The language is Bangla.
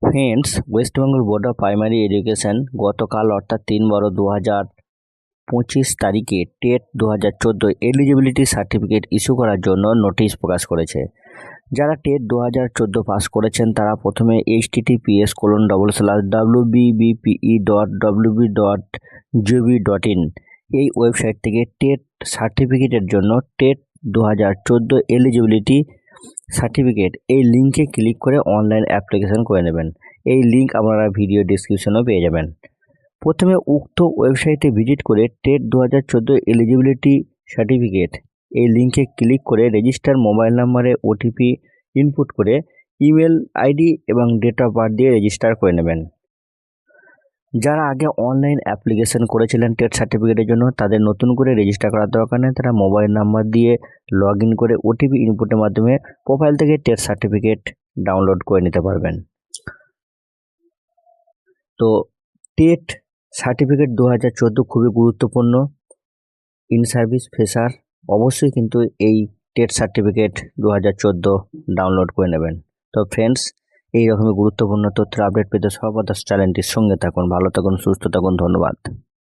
Friends, West Bengal board of primary education গতকাল অর্থাৎ 3/12/2025 তারিখে টেট 2014 এলিজিবিলিটি সার্টিফিকেট ইস্যু করার জন্য নোটিশ প্রকাশ করেছে। যারা টেট 2014 পাস করেছেন তারা প্রথমে https://wbpe.wb.gov.in এই ওয়েবসাইট থেকে টেট সার্টিফিকেটের জন্য টেট 2014 এলিজিবিলিটি সার্টিফিকেট এই লিঙ্কে ক্লিক করে অনলাইন অ্যাপ্লিকেশন করে নেবেন। এই লিঙ্ক আপনারা ভিডিও ডিসক্রিপশনেও পেয়ে যাবেন। প্রথমে উক্ত ওয়েবসাইটে ভিজিট করে টেট 2014 এলিজিবিলিটি সার্টিফিকেট এই লিঙ্কে ক্লিক করে রেজিস্টার মোবাইল নাম্বারে ওটিপি ইনপুট করে ইমেল আইডি এবং ডেট অফ বার্থ দিয়ে রেজিস্টার করে নেবেন। যারা আগে অনলাইন অ্যাপ্লিকেশন করেছিলেন টেট সার্টিফিকেটের জন্য তাদের নতুন করে রেজিস্টার করার দরকার নেই। তারা মোবাইল নাম্বার দিয়ে লগ ইন করে ওটিপি ইনপুটের মাধ্যমে প্রোফাইল থেকে টেট সার্টিফিকেট ডাউনলোড করে নিতে পারবেন। তো টেট সার্টিফিকেট 2014 খুবই গুরুত্বপূর্ণ। ইন সার্ভিস ফ্রেশার অবশ্যই কিন্তু এই টেট সার্টিফিকেট 2014 ডাউনলোড করে নেবেন। তো ফ্রেন্ডস, এই রকমই গুরুত্বপূর্ণ তথ্যের আপডেট পেতে সর্বদা চ্যানেলটির সঙ্গে থাকুন। ভালো থাকুন, সুস্থ থাকুন। ধন্যবাদ।